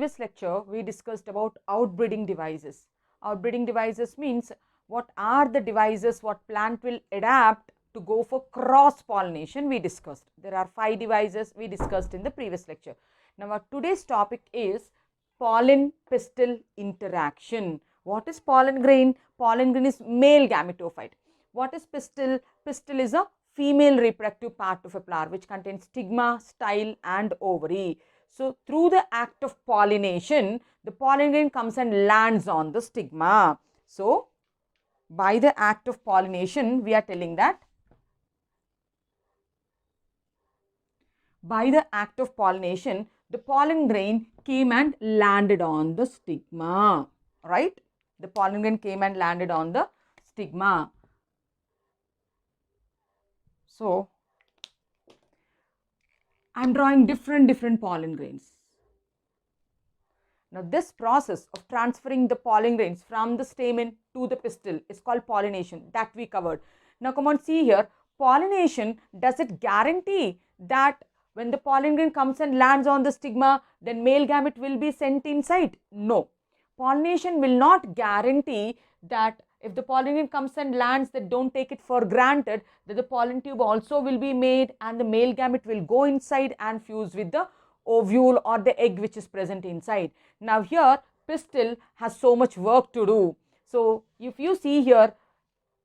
previous lecture, we discussed about outbreeding devices. Outbreeding devices means what are the devices what plant will adapt to go for cross pollination. We discussed. There are 5 devices we discussed in the previous lecture. Now, our today's topic is pollen pistil interaction. What is pollen grain? Pollen grain is male gametophyte. What is pistil? Pistil is a female reproductive part of a flower which contains stigma, style and ovary. So, through the act of pollination, the pollen grain comes and lands on the stigma. So, by the act of pollination, we are telling that by the act of pollination, the pollen grain came and landed on the stigma, right? The pollen grain came and landed on the stigma. So, I am drawing different pollen grains. Now, this process of transferring the pollen grains from the stamen to the pistil is called pollination, that we covered. Now, come on, see here, pollination, does it guarantee that when the pollen grain comes and lands on the stigma, then male gamete will be sent inside? No. Pollination will not guarantee that if the pollen grain comes and lands, that don't take it for granted that the pollen tube also will be made and the male gamete will go inside and fuse with the ovule or the egg which is present inside. Now, here pistil has so much work to do. So, if you see here,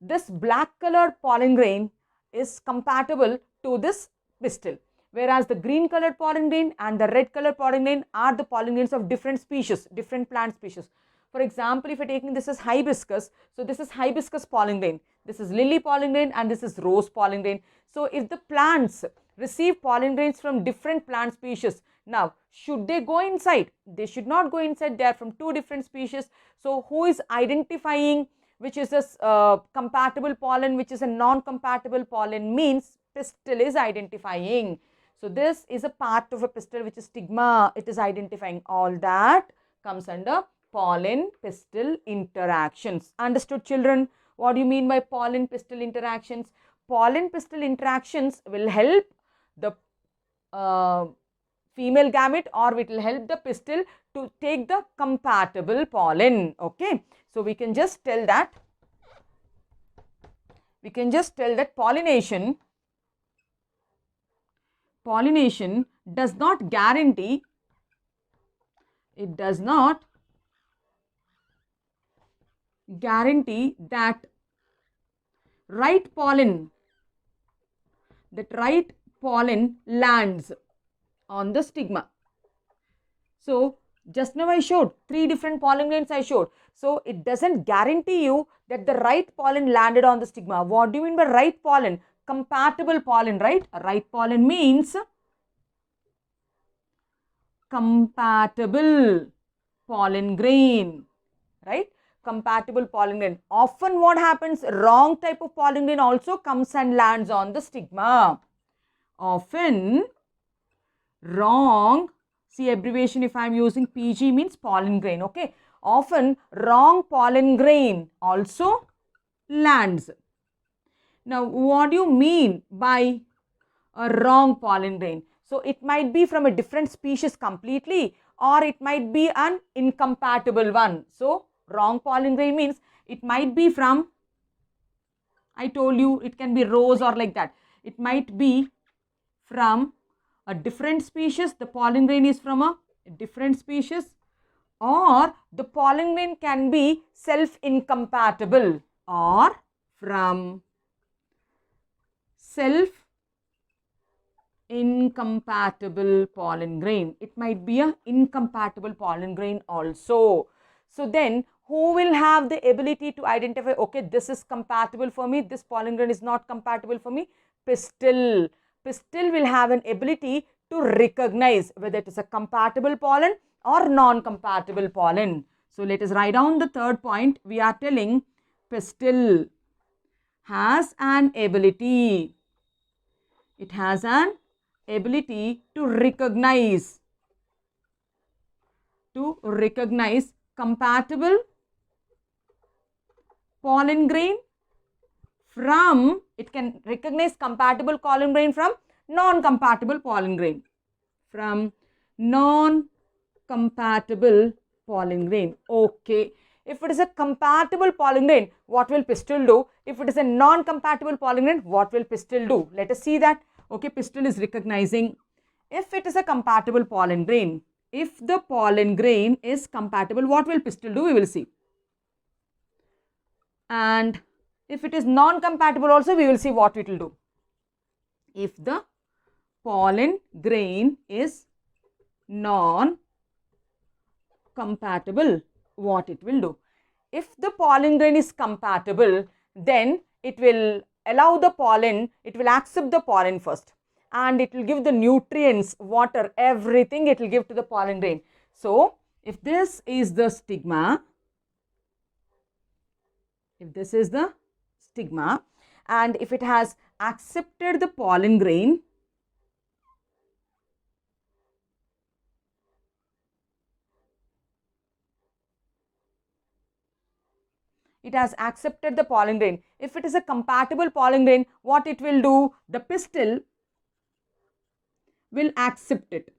this black colored pollen grain is compatible to this pistil, whereas the green colored pollen grain and the red colored pollen grain are the pollen grains of different species, different plant species. For example, if you are taking this as hibiscus, so this is hibiscus pollen grain, this is lily pollen grain and this is rose pollen grain. So, if the plants receive pollen grains from different plant species, now should they go inside? They should not go inside, they are from 2 different species. So, who is identifying which is a compatible pollen, which is a non-compatible pollen means pistil is identifying. So, this is a part of a pistil which is stigma, it is identifying. All that comes under pollen pistil interactions. Understood, children? What do you mean by pollen pistil interactions? Pollen pistil interactions will help the female gamete or it will help the pistil to take the compatible pollen. Okay. So, we can just tell that pollination does not guarantee, it does not guarantee that right pollen lands on the stigma. So, just now I showed 3 different pollen grains I showed. So, it doesn't guarantee you that the right pollen landed on the stigma. What do you mean by right pollen? Compatible pollen, right? Right pollen means compatible pollen grain, right? Compatible pollen grain. Often what happens, wrong type of pollen grain also comes and lands on the stigma. Often wrong, see abbreviation if I am using PG means pollen grain, okay. Often wrong pollen grain also lands. Now, what do you mean by a wrong pollen grain? So, it might be from a different species completely or it might be an incompatible one. So, wrong pollen grain means it might be from, I told you it can be rose or like that. It might be from a different species, the pollen grain is from a different species, or the pollen grain can be self-incompatible or from self-incompatible pollen grain. It might be an incompatible pollen grain also. So, then who will have the ability to identify, okay, this is compatible for me, this pollen grain is not compatible for me? Pistil. Pistil will have an ability to recognize whether it is a compatible pollen or non-compatible pollen. So, let us write down the third point. We are telling pistil has an ability. It has an ability to recognize compatible pollen grain from, it can recognize compatible pollen grain from non-compatible pollen grain, from non-compatible compatible pollen grain. Okay. If it is a compatible pollen grain, what will pistil do? If it is a non-compatible pollen grain, what will pistil do? Let us see that. Okay, pistil is recognizing if it is a compatible pollen grain. If the pollen grain is compatible, what will pistil do? We will see. And if it is non-compatible also, we will see what it will do. If the pollen grain is non-compatible, what it will do? If the pollen grain is compatible, then it will allow the pollen, it will accept the pollen first, and it will give the nutrients, water, everything it will give to the pollen grain. So, if this is the stigma, if this is the stigma, and if it has accepted the pollen grain, it has accepted the pollen grain. If it is a compatible pollen grain, what it will do? The pistil will accept it.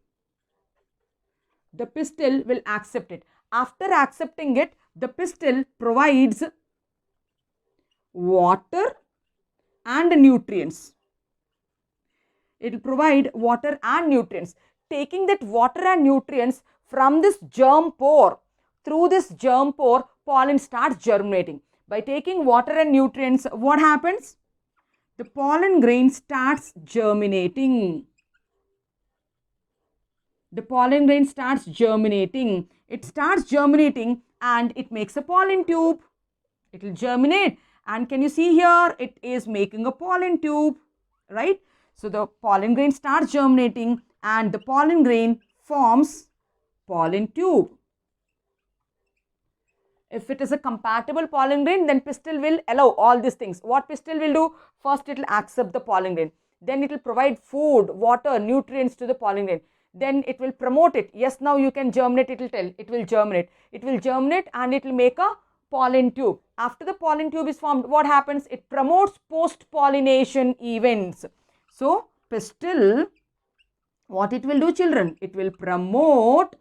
The pistil will accept it. After accepting it, the pistil provides water and nutrients. It will provide water and nutrients. Taking that water and nutrients from this germ pore, through this germ pore, pollen starts germinating. By taking water and nutrients, what happens? The pollen grain starts germinating. The pollen grain starts germinating. It starts germinating and it makes a pollen tube. It will germinate. And can you see here? It is making a pollen tube, right? So, the pollen grain starts germinating and the pollen grain forms pollen tube. If it is a compatible pollen grain, then pistil will allow all these things. What pistil will do? First, it will accept the pollen grain. Then it will provide food, water, nutrients to the pollen grain. Then it will promote it. Yes, now you can germinate, it will tell. It will germinate. It will germinate and it will make a pollen tube. After the pollen tube is formed, what happens? It promotes post-pollination events. So, pistil, what it will do, children? It will promote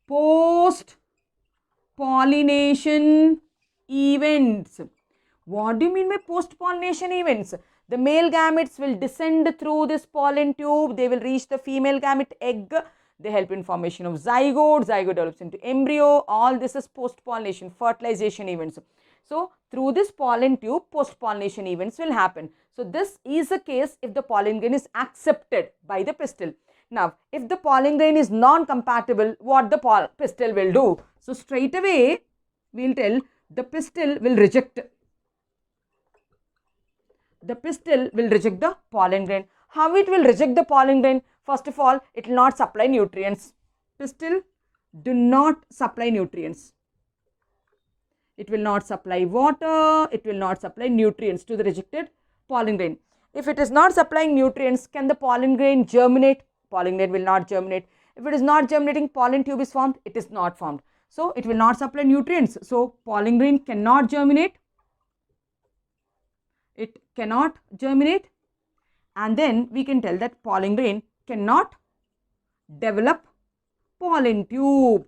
post-pollination events. What do you mean by post-pollination events? The male gametes will descend through this pollen tube. They will reach the female gamete egg. They help in formation of zygote. Zygote develops into embryo. All this is post-pollination, fertilization events. So, through this pollen tube, post-pollination events will happen. So, this is a case if the pollen grain is accepted by the pistil. Now, if the pollen grain is non-compatible, what the pistil will do? So, straight away, we will tell the pistil will reject. The pistil will reject the pollen grain. How it will reject the pollen grain? First of all, it will not supply nutrients. Pistil do not supply nutrients. It will not supply water. It will not supply nutrients to the rejected pollen grain. If it is not supplying nutrients, can the pollen grain germinate? Pollen grain will not germinate. If it is not germinating, pollen tube is formed. It is not formed. So, it will not supply nutrients. So, pollen grain cannot germinate. It cannot germinate. And then we can tell that pollen grain cannot develop pollen tube.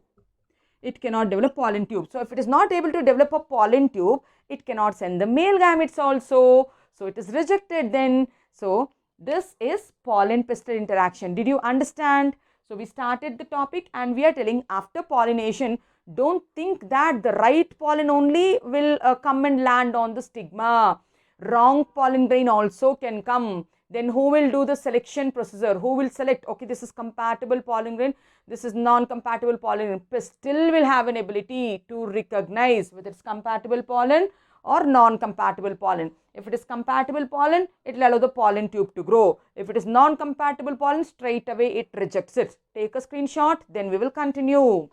It cannot develop pollen tube. So, if it is not able to develop a pollen tube, it cannot send the male gametes also. So, it is rejected then. So, this is pollen-pistil interaction. Did you understand? So, we started the topic and we are telling after pollination, don't think that the right pollen only will come and land on the stigma. Wrong pollen grain also can come. Then who will do the selection procedure? Who will select, okay, this is compatible pollen grain, this is non-compatible pollen grain. Pistil will have an ability to recognize whether it's compatible pollen or non-compatible pollen. If it is compatible pollen, it will allow the pollen tube to grow. If it is non-compatible pollen, straight away it rejects it. Take a screenshot, then we will continue.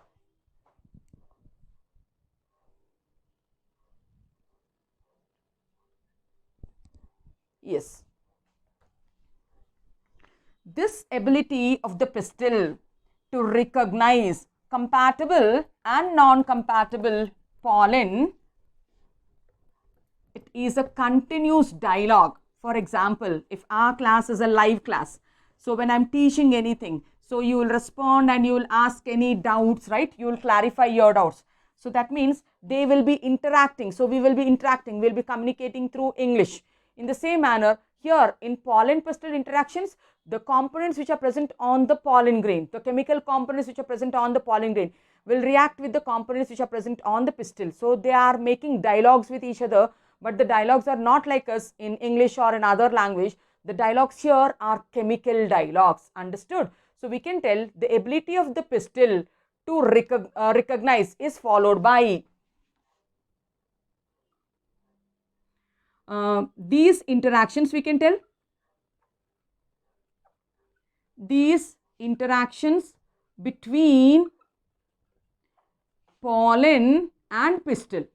Yes. This ability of the pistil to recognize compatible and non-compatible pollen, it is a continuous dialogue. For example, if our class is a live class, so when I am teaching anything, So you will respond and you will ask any doubts, right? You will clarify your doubts. So that means they will be interacting. So we will be interacting, we will be communicating through English. In the same manner, here in pollen pistil interactions, the components which are present on the pollen grain, the chemical components which are present on the pollen grain will react with the components which are present on the pistil. So they are making dialogues with each other, but the dialogues are not like us in English or in other language. The dialogues here are chemical dialogues. Understood? So we can tell the ability of the pistil to recognize is followed by these interactions. We can tell these interactions between pollen and pistil.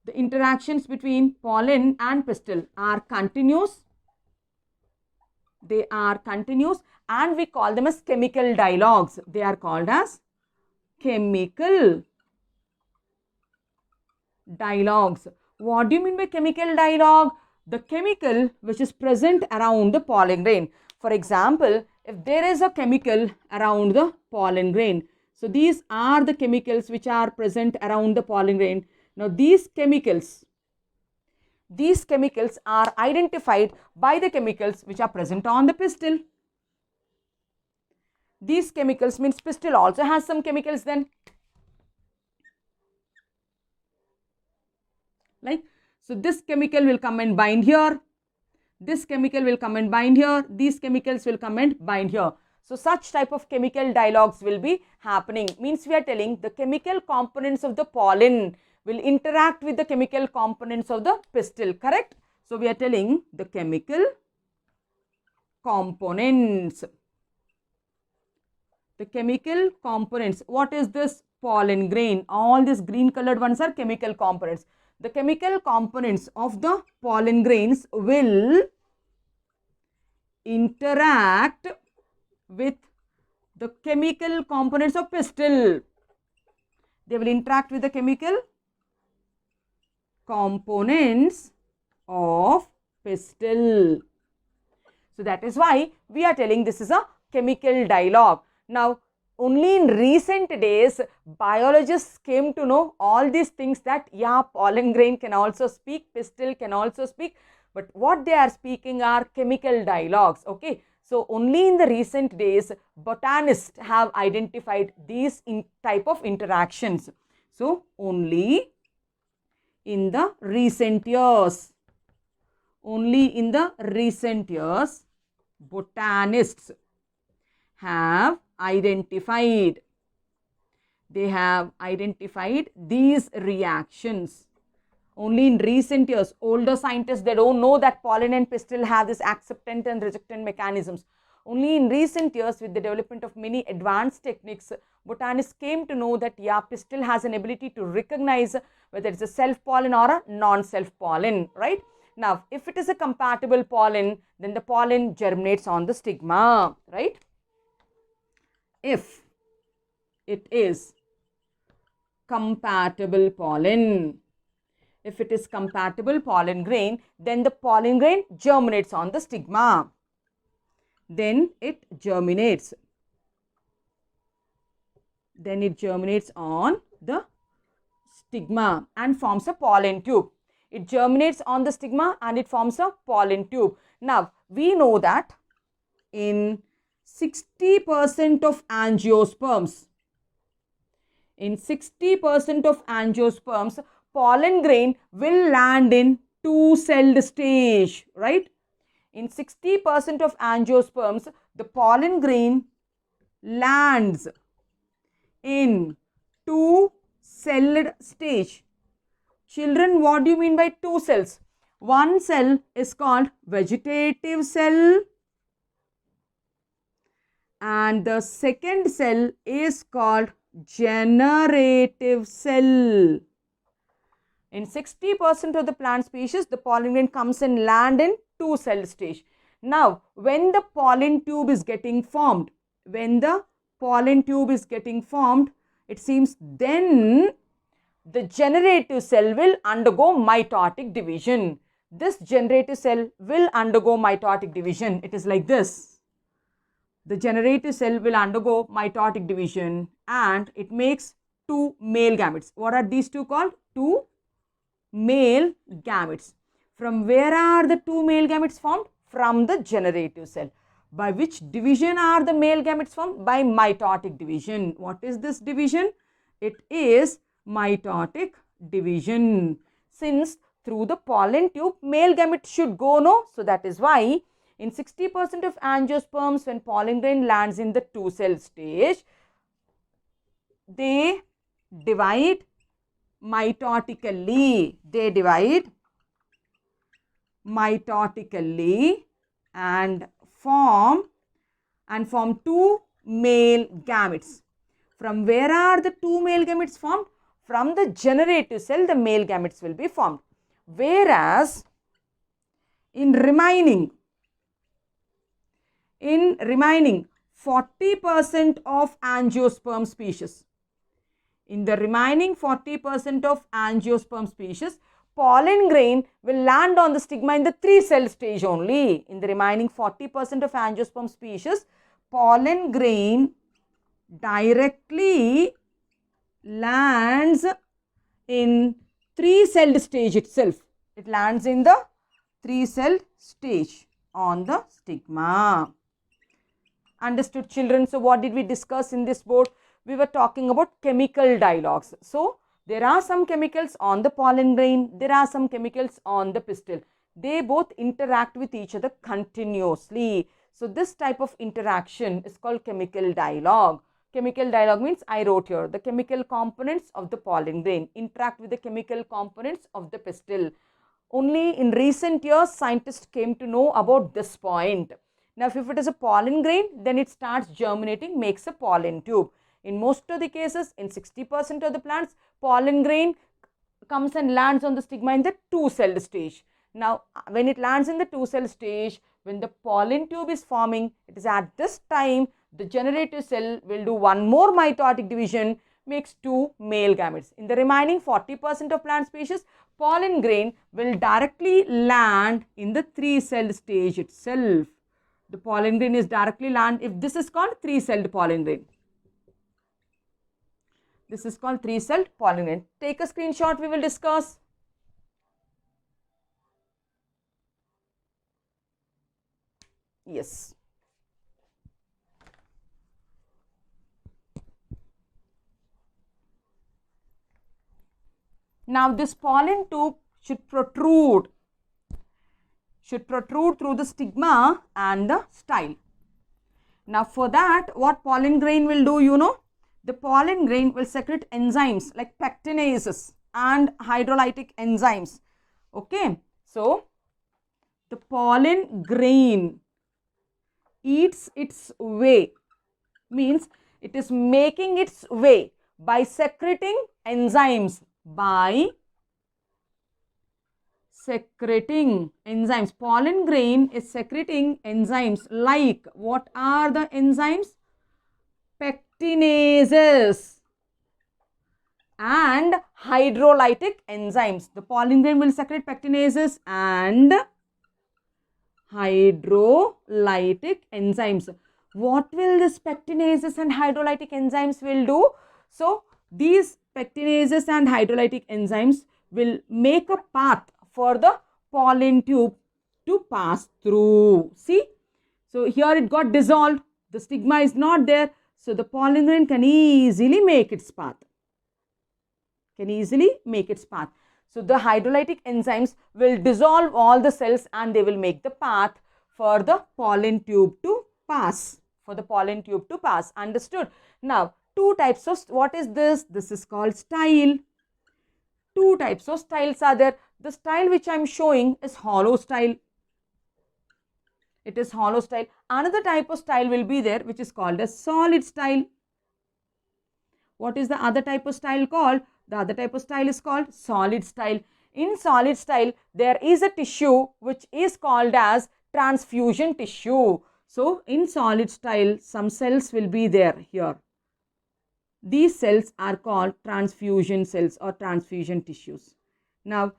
The interactions between pollen and pistil are continuous. They are continuous and we call them as chemical dialogues. They are called as chemical dialogues. What do you mean by chemical dialogue? The chemical which is present around the pollen grain. For example, if there is a chemical around the pollen grain, so these are the chemicals which are present around the pollen grain. Now these chemicals are identified by the chemicals which are present on the pistil. These chemicals means pistil also has some chemicals then. Like, so this chemical will come and bind here. This chemical will come and bind here. These chemicals will come and bind here. So such type of chemical dialogues will be happening. Means we are telling the chemical components of the pollen will interact with the chemical components of the pistil, correct? So we are telling the chemical components. The chemical components. What is this? Pollen grain. All these green colored ones are chemical components. The chemical components of the pollen grains will interact with the chemical components of pistil. They will interact with the chemical components of pistil. So that is why we are telling this is a chemical dialogue. Now, only in recent days, biologists came to know all these things that, yeah, pollen grain can also speak, pistil can also speak, but what they are speaking are chemical dialogues, okay. So, only in the recent days, botanists have identified these type of interactions. So, only in the recent years, botanists have identified these reactions. Only in recent years, older scientists, they don't know that pollen and pistil have this acceptant and rejectant mechanisms. Only in recent years, with the development of many advanced techniques, botanists came to know that, yeah, pistil has an ability to recognize whether it's a self pollen or a non-self pollen, right? Now, if it is a compatible pollen, then the pollen germinates on the stigma, right? If it is compatible pollen, if it is compatible pollen grain, then the pollen grain germinates on the stigma. Then it germinates. Then it germinates on the stigma and forms a pollen tube. It germinates on the stigma and it forms a pollen tube. Now, we know that in 60% of angiosperms, pollen grain will land in two-celled stage, right? In 60% of angiosperms, the pollen grain lands in two-celled stage. Children, what do you mean by two cells? One cell is called vegetative cell and the second cell is called generative cell. In 60% of the plant species, the pollen grain comes and land in two-cell stage. Now, when the pollen tube is getting formed, it seems then the generative cell will undergo mitotic division. This generative cell will undergo mitotic division. It is like this. the generative cell will undergo mitotic division and it makes two male gametes. What are these two called? Two male gametes. From where are the two male gametes formed? From the generative cell. By which division are the male gametes formed? By mitotic division. What is this division? It is mitotic division. Since through the pollen tube male gamete should go, no? So that is why in 60% of angiosperms, when pollen grain lands in the two cell stage, they divide mitotically. They divide mitotically and form two male gametes. From where are the two male gametes formed? From the generative cell the male gametes will be formed. Whereas in remaining 40% of angiosperm species, in the remaining 40% of angiosperm species, pollen grain will land on the stigma in the 3-cell stage only. In the remaining 40% of angiosperm species, pollen grain directly lands in 3-celled stage itself. It lands in the 3-celled stage on the stigma. Understood, children? So what did we discuss in this board? We were talking about chemical dialogues. So there are some chemicals on the pollen grain, there are some chemicals on the pistil. They both interact with each other continuously. So this type of interaction is called chemical dialogue. Chemical dialogue means, I wrote here, the chemical components of the pollen grain interact with the chemical components of the pistil. Only in recent years scientists came to know about this point. Now if it is a pollen grain, then it starts germinating, makes a pollen tube. In most of the cases, in 60% of the plants, pollen grain comes and lands on the stigma in the 2-celled stage. Now when it lands in the 2-cell stage, when the pollen tube is forming, it is at this time the generative cell will do one more mitotic division, makes two male gametes. In the remaining 40% of plant species, pollen grain will directly land in the 3-celled stage itself. The pollen grain is directly land, if this is called 3-celled pollen grain. This is called 3-celled pollen grain. Take a screenshot, we will discuss. Yes. Now this pollen tube should protrude through the stigma and the style. Now for that, what pollen grain will do, you know? The pollen grain will secrete enzymes like pectinases and hydrolytic enzymes. Okay. So the pollen grain eats its way, means it is making its way by secreting enzymes, Pollen grain is secreting enzymes like, what are the enzymes? Pectinases and hydrolytic enzymes. The pollen grain will secrete pectinases and hydrolytic enzymes. What will this pectinases and hydrolytic enzymes will do? So these pectinases and hydrolytic enzymes will make a path for the pollen tube to pass through. See, so here it got dissolved, the stigma is not there, so the pollen grain can easily make its path. So the hydrolytic enzymes will dissolve all the cells and they will make the path for the pollen tube to pass. Understood? Now, two types of, what is this? This is called style. Two types of styles are there. The style which I am showing is hollow style. It is hollow style. Another type of style will be there which is called as solid style. What is the other type of style called? The other type of style is called solid style. In solid style, there is a tissue which is called as transfusion tissue. So, in solid style, some cells will be there here. These cells are called transfusion cells or transfusion tissues. Now,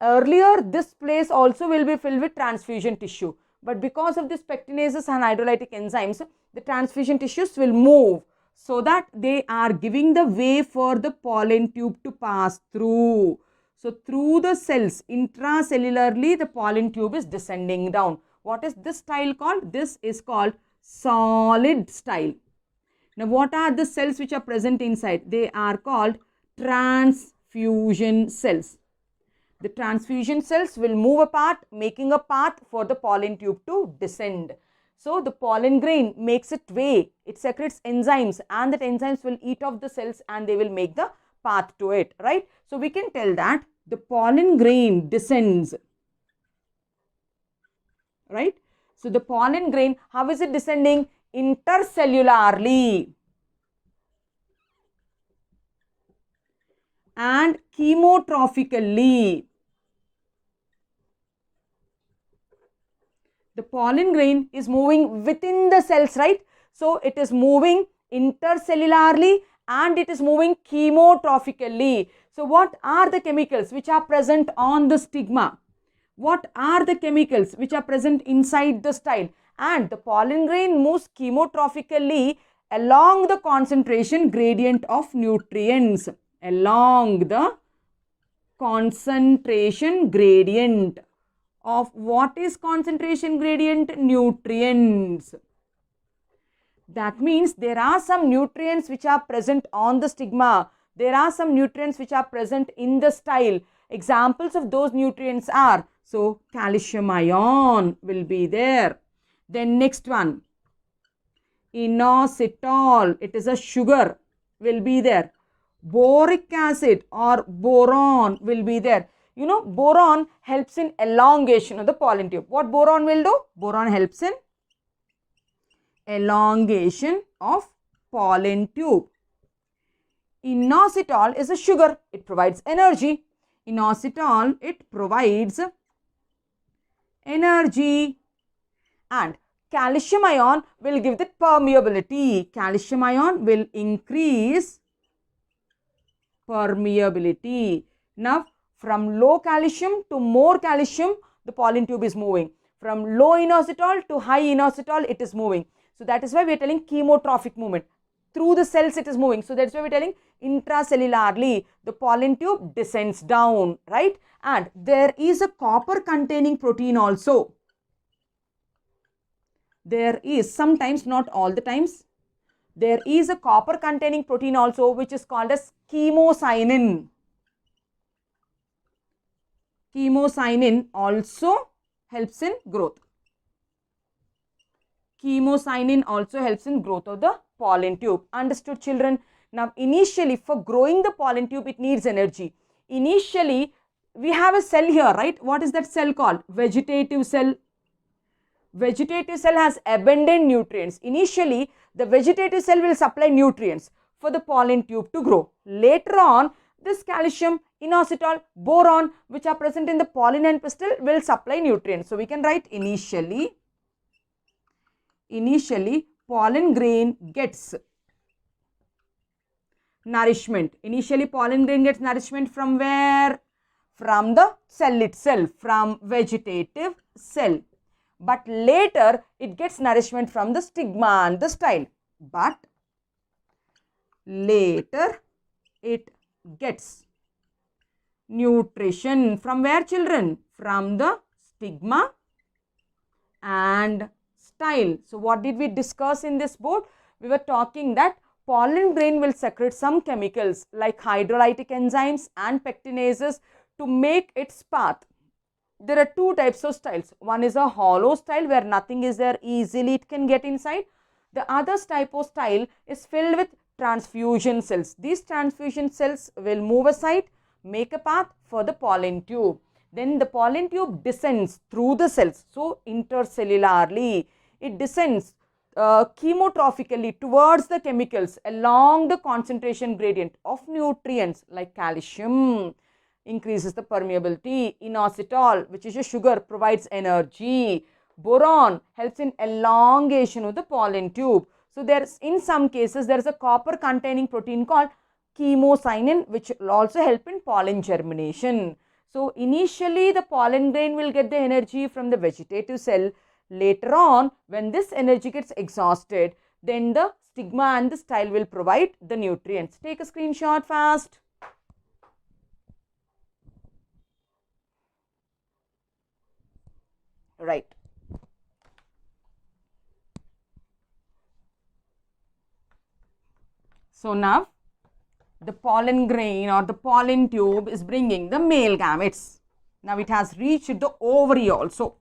earlier this place also will be filled with transfusion tissue. but because of this pectinases and hydrolytic enzymes, the transfusion tissues will move so that they are giving the way for the pollen tube to pass through. So, through the cells, intracellularly, the pollen tube is descending down. What is this style called? This is called solid style. Now, what are the cells which are present inside? They are called transfusion cells. The transfusion cells will move apart, making a path for the pollen tube to descend. So, the pollen grain makes its way, it secretes enzymes, and that enzymes will eat off the cells and they will make the path to it, right? So, we can tell that the pollen grain descends, right? So, the pollen grain, how is it descending? Intercellularly and chemotrophically. The pollen grain is moving within the cells, right? So, it is moving intercellularly and it is moving chemotrophically. So, what are the chemicals which are present on the stigma? What are the chemicals which are present inside the style? And the pollen grain moves chemotrophically along the concentration gradient of nutrients. Along the concentration gradient of what is concentration gradient? Nutrients. That means there are some nutrients which are present on the stigma. There are some nutrients which are present in the style. Examples of those nutrients are, so calcium ion will be there. Then next one, inositol, it is a sugar, will be there. Boric acid or boron will be there. You know, boron helps in elongation of the pollen tube. What boron will do? Boron helps in elongation of pollen tube. Inositol is a sugar. It provides energy. Inositol, it provides energy. And calcium ion will give the permeability. Calcium ion will increase permeability. Now, from low calcium to more calcium, the pollen tube is moving. From low inositol to high inositol, it is moving. So, that is why we are telling chemotrophic movement. Through the cells, it is moving. So, that is why we are telling intracellularly, the pollen tube descends down, right? And there is a copper containing protein also. There is, sometimes, not all the times, there is a copper containing protein also which is called as chemocyanin. Chemocyanin also helps in growth. Chemocyanin also helps in growth of the pollen tube. Understood, children? Now, initially, for growing the pollen tube, it needs energy. Initially, we have a cell here, right? What is that cell called? Vegetative cell. Vegetative cell has abundant nutrients. Initially, the vegetative cell will supply nutrients for the pollen tube to grow. Later on, this calcium, inositol, boron, which are present in the pollen and pistil, will supply nutrients. So, we can write initially pollen grain gets nourishment. Initially, pollen grain gets nourishment from where? From the cell itself, from vegetative cell. But later, it gets nourishment from the stigma and the style. But later, it gets nutrition from where, children? From the stigma and style. So, what did we discuss in this board? We were talking that pollen grain will secrete some chemicals like hydrolytic enzymes and pectinases to make its path. There are two types of styles. One is a hollow style where nothing is there, easily it can get inside. The other type of style is filled with transfusion cells. These transfusion cells will move aside, make a path for the pollen tube. Then the pollen tube descends through the cells. So, intercellularly, it descends chemotrophically towards the chemicals along the concentration gradient of nutrients like calcium, increases the permeability. Inositol, which is a sugar, provides energy. Boron helps in elongation of the pollen tube. So, in some cases, there is a copper containing protein called chemocyanin, which will also help in pollen germination. So, initially the pollen grain will get the energy from the vegetative cell. Later on, when this energy gets exhausted, then the stigma and the style will provide the nutrients. Take a screenshot fast. Right. So now the pollen grain or the pollen tube is bringing the male gametes. Now it has reached the ovary also.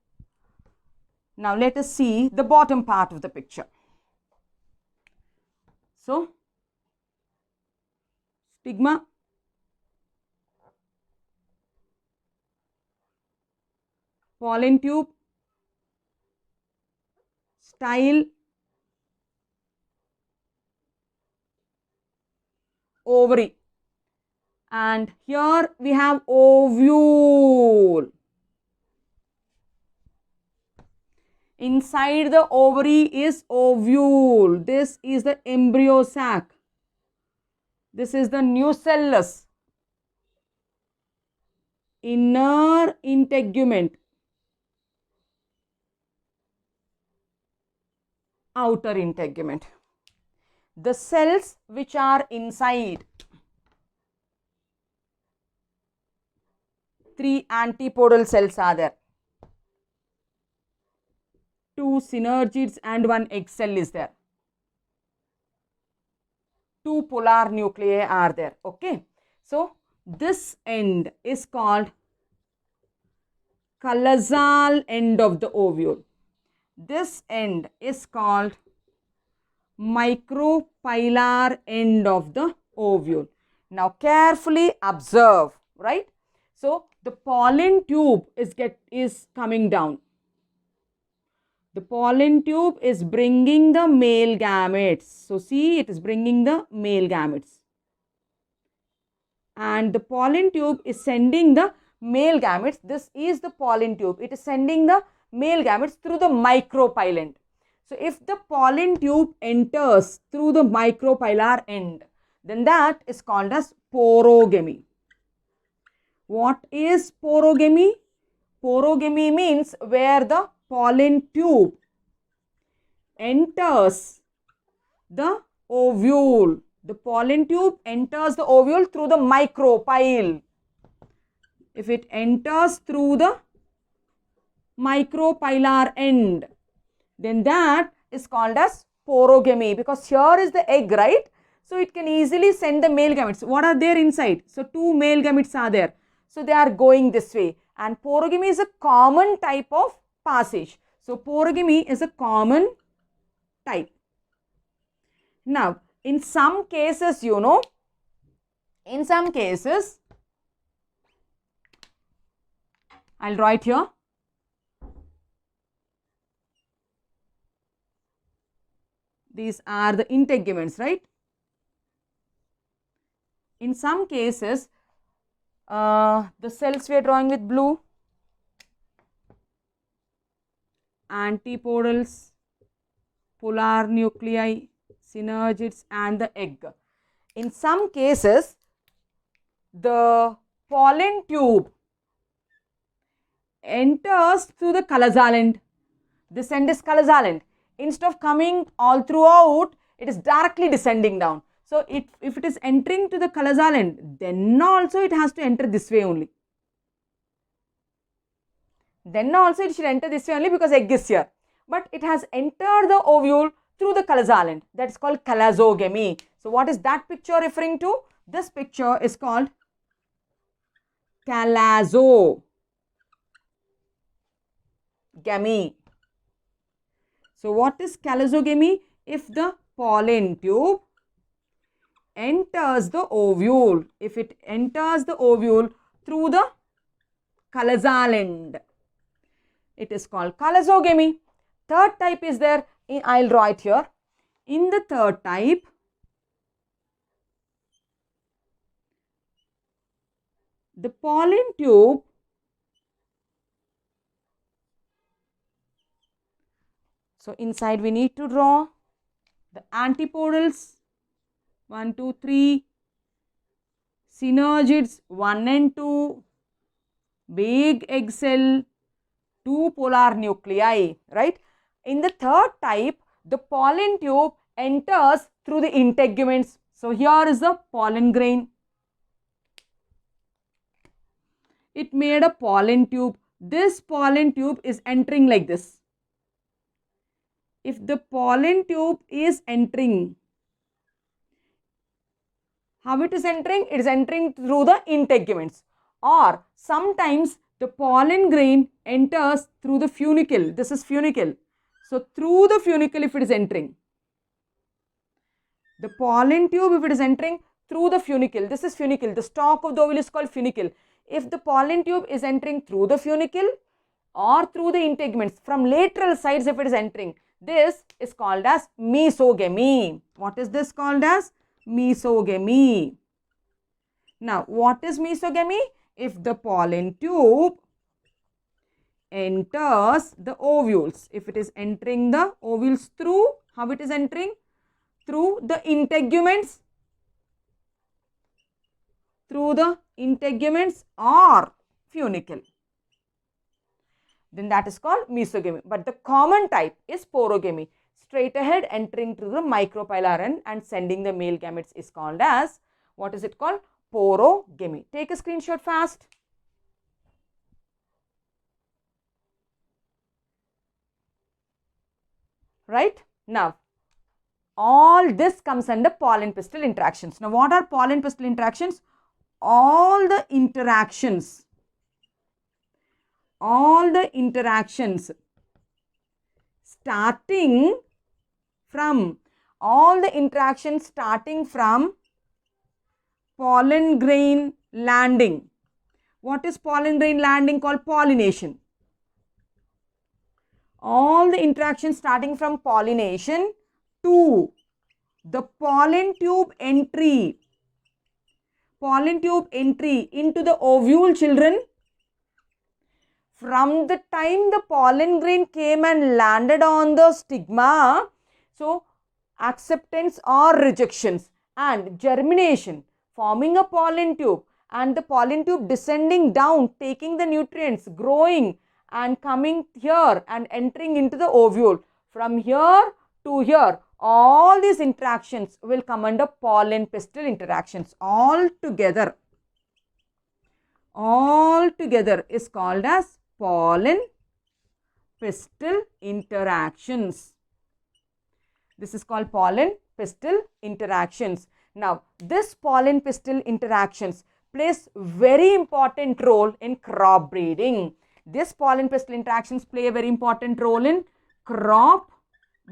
Now let us see the bottom part of the picture. So stigma, pollen tube, style, ovary, and here we have ovule. Inside the ovary is ovule. This is the embryo sac. This is the nucellus. Inner integument. Outer integument. The cells which are inside, 3 antipodal cells are there. 2 synergids and 1 egg cell is there. 2 polar nuclei are there. Okay. So this end is called callosal end of the ovule. This end is called micropylar end of the ovule. Now carefully observe, right? So the pollen tube is coming down. The pollen tube is bringing the male gametes. So see, it is bringing the male gametes. And the pollen tube is sending the male gametes. This is the pollen tube. It is sending the male gametes through the micropylar. So if the pollen tube enters through the micropylar end, then that is called as porogamy. What is porogamy? Porogamy means where the pollen tube enters the ovule. The pollen tube enters the ovule through the micropyle. If it enters through the micropylar end, then that is called as porogamy, because here is the egg, right? So it can easily send the male gametes. What are there inside? So 2 male gametes are there. So they are going this way, and porogamy is a common type of passage. So porogamy is a common type. Now in some cases, you know, in some cases, I'll write here. These are the integuments, right? In some cases, the cells we are drawing with blue, antipodals, polar nuclei, synergids and the egg. In some cases, the pollen tube enters through the callosal end. This end is callosal end. Instead of coming all throughout, it is directly descending down. So if it is entering to the callosal end, then also it has to enter this way only. Then also it should enter this way only, because egg is here. But it has entered the ovule through the callosal end. That is called callosogamy. So what is that picture referring to? This picture is called callosogamy. So what is callosogamy? If the pollen tube enters the ovule, if it enters the ovule through the callosal end, it is called callosogamy. Third type is there. I'll write here. In the third type, the pollen tube so inside we need to draw the antipodals 1, 2, 3, synergids 1 and 2, big egg cell two polar nuclei, right? In the third type, the pollen tube enters through the integuments. So here is the pollen grain. It made a pollen tube. This pollen tube is entering like this. If the pollen tube is entering, how it is entering? It is entering through the integuments, or sometimes the pollen grain enters through the funicle. This is funicle. So through the funicle if it is entering. The pollen tube, if it is entering through the funicle, this is funicle. The stalk of the ovule is called funicle. If the pollen tube is entering through the funicle or through the integuments, from lateral sides if it is entering, this is called as mesogamy. What is this called as? Mesogamy. Now, what is mesogamy? If the pollen tube enters the ovules, if it is entering the ovules through, how it is entering? Through the integuments, or funicle, then that is called mesogamy. But the common type is porogamy. Straight ahead entering through the micropylar and sending the male gametes is called as, what is it called? Porogamy. Take a screenshot fast. Right? Now, all this comes under pollen pistil interactions. Now, what are pollen pistil interactions? All the interactions starting from pollen grain landing. What is pollen grain landing? Called pollination. All the interactions starting from pollination to the pollen tube entry into the ovule, children. From the time the pollen grain came and landed on the stigma, so acceptance or rejections and germination, forming a pollen tube, and the pollen tube descending down, taking the nutrients, growing and coming here and entering into the ovule. From here to here, all these interactions will come under pollen pistil interactions. All together is called as pollen pistil interactions. This is called pollen pistil interactions. Now, this pollen pistil interactions plays very important role in crop breeding. This pollen pistil interactions play a very important role in crop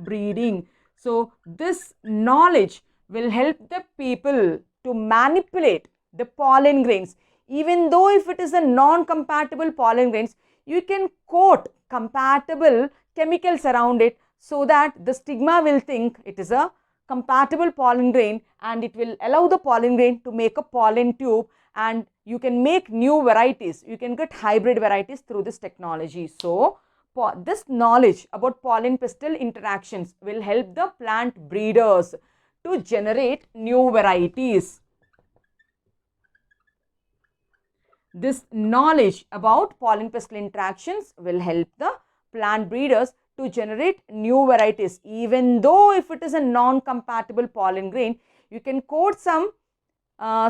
breeding. So, this knowledge will help the people to manipulate the pollen grains. Even though if it is a non-compatible pollen grains, you can coat compatible chemicals around it so that the stigma will think it is a compatible pollen grain, and it will allow the pollen grain to make a pollen tube, and you can make new varieties. You can get hybrid varieties through this technology. So, this knowledge about pollen pistil interactions will help the plant breeders to generate new varieties. This knowledge about pollen pistil interactions will help the plant breeders to generate new varieties. Even though if it is a non-compatible pollen grain, you can coat some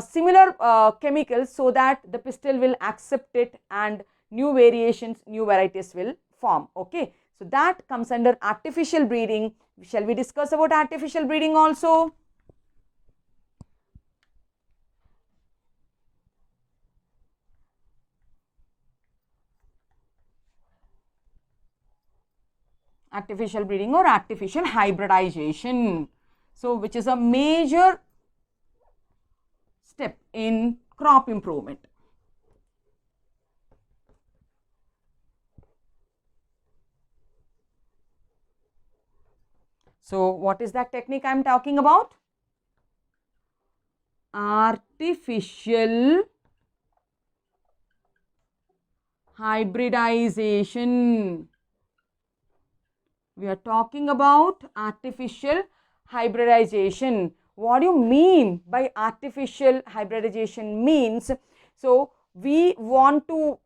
similar chemicals so that the pistil will accept it and new variations, new varieties will form. Okay, so that comes under artificial breeding. Shall we discuss about artificial breeding also? Artificial breeding or artificial hybridization. So, which is a major step in crop improvement. So, what is that technique I am talking about? Artificial hybridization. We are talking about artificial hybridization. What do you mean by artificial hybridization? Means, so we want to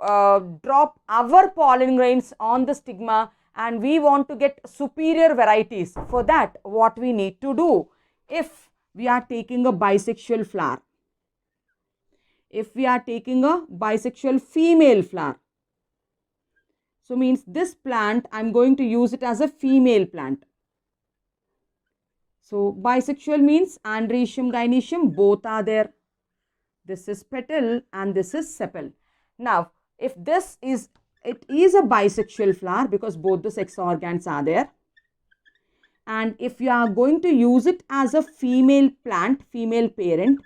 drop our pollen grains on the stigma and we want to get superior varieties. For that, what we need to do, if we are taking a bisexual flower, if we are taking a bisexual female flower, so means this plant I am going to use it as a female plant. So bisexual means androecium, gynoecium, both are there. This is petal and this is sepal. Now, if this is, it is a bisexual flower because both the sex organs are there. And if you are going to use it as a female plant, female parent.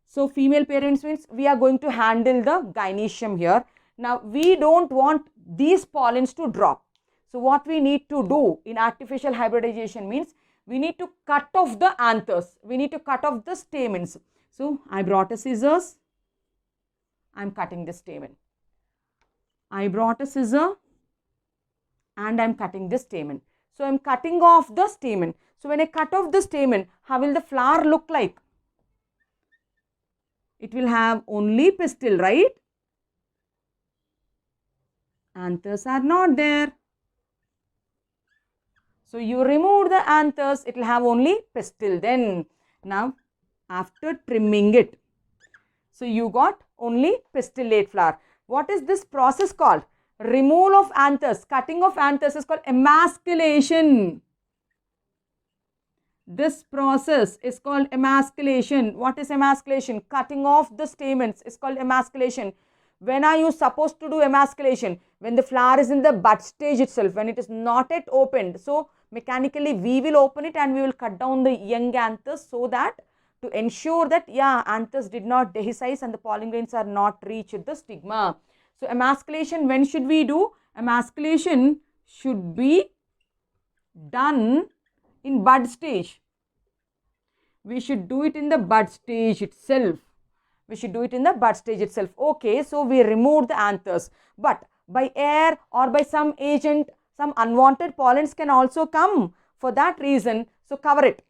So, female parents means we are going to handle the gynoecium here. Now, we don't want these pollens to drop. So, what we need to do in artificial hybridization means we need to cut off the anthers. We need to cut off the stamens. So, I brought a scissors. I am cutting the stamen. I brought a scissor and I am cutting the stamen. So, I am cutting off the stamen. So, when I cut off the stamen, how will the flower look like? It will have only pistil, right? Anthers are not there. So, you remove the anthers, it will have only pistil then. Now, after trimming it, so you got only pistillate flower. What is this process called? Removal of anthers, cutting of anthers is called emasculation. This process is called emasculation. What is emasculation? Cutting off the stamens is called emasculation. When are you supposed to do emasculation? When the flower is in the bud stage itself, when it is not yet opened. So, mechanically we will open it and we will cut down the young anthers so that to ensure that anthers did not dehiscise and the pollen grains are not reached the stigma. So, emasculation, when should we do? Emasculation should be done in bud stage. We should do it in the bud stage itself. We should do it in the bud stage itself. Okay, so we remove the anthers. But by air or by some agent, some unwanted pollens can also come. For that reason, so cover it.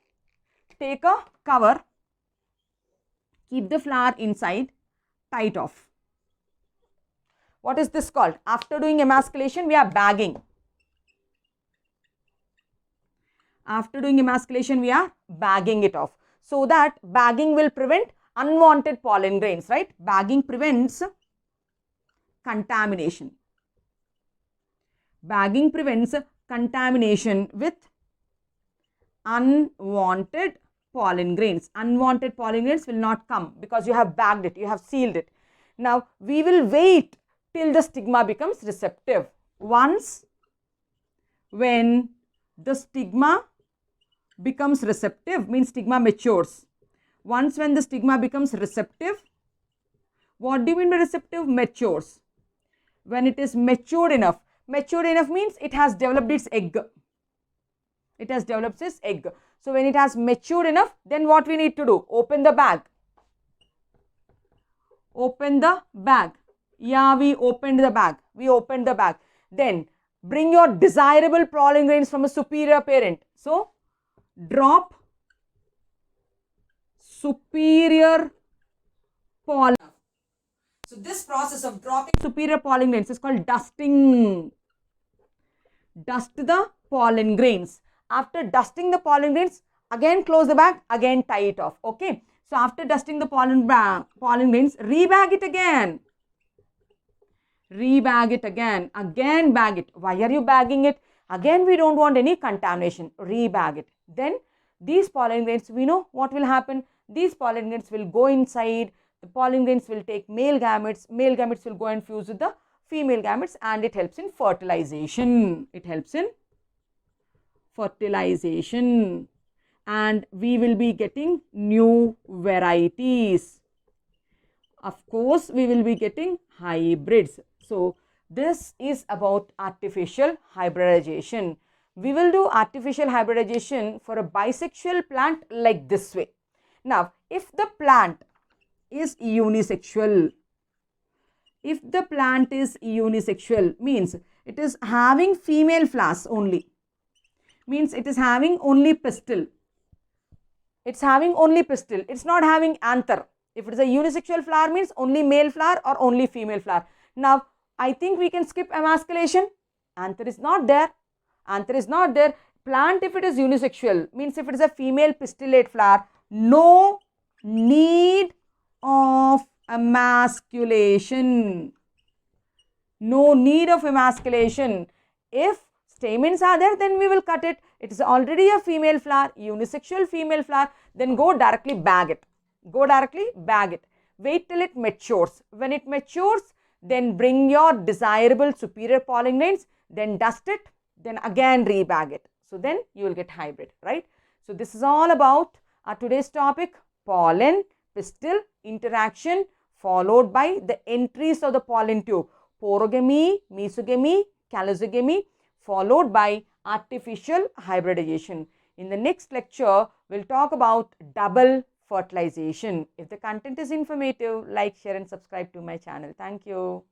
Take a cover. Keep the flower inside. Tie it off. What is this called? After doing emasculation, we are bagging. After doing emasculation, we are bagging it off. So that bagging will prevent unwanted pollen grains, right? Bagging prevents contamination. Bagging prevents contamination with unwanted pollen grains. Unwanted pollen grains will not come because you have bagged it, you have sealed it. Now, we will wait till the stigma becomes receptive. Once when the stigma becomes receptive, means stigma matures. Once when the stigma becomes receptive, what do you mean by receptive? Matures. When it is matured enough means it has developed its egg. It has developed its egg. So, when it has matured enough, then what we need to do? Open the bag. Open the bag. Yeah, we opened the bag. We opened the bag. Then, bring your desirable pollen grains from a superior parent. So, drop superior pollen. So, this process of dropping superior pollen grains is called dusting. Dust the pollen grains. After dusting the pollen grains, again close the bag, again tie it off. Okay. So, after dusting the pollen grains, rebag it again. Rebag it again. Again bag it. Why are you bagging it? Again, we don't want any contamination. Rebag it. Then, these pollen grains, we know what will happen. These pollen grains will go inside. The pollen grains will take male gametes. Male gametes will go and fuse with the female gametes and it helps in fertilization. It helps in fertilization. And we will be getting new varieties. Of course, we will be getting hybrids. So, this is about artificial hybridization. We will do artificial hybridization for a bisexual plant like this way. Now, if the plant is unisexual, means it is having female flowers only, means it is having only pistil. It's having only pistil. It's not having anther. If it is a unisexual flower means only male flower or only female flower. Now, I think we can skip emasculation. Anther is not there. Anther is not there. Plant, if it is unisexual, means if it is a female pistillate flower, no need of emasculation. No need of emasculation. If stamens are there, then we will cut it. It is already a female flower, unisexual female flower, then go directly bag it. Go directly bag it. Wait till it matures. When it matures, then bring your desirable superior pollen grains, then dust it, then again rebag it. So then you will get hybrid, right? So this is all about our today's topic, pollen, pistil, interaction, followed by the entries of the pollen tube, porogamy, mesogamy, callosogamy, followed by artificial hybridization. In the next lecture, we'll talk about double fertilization. If the content is informative, like, share and subscribe to my channel. Thank you.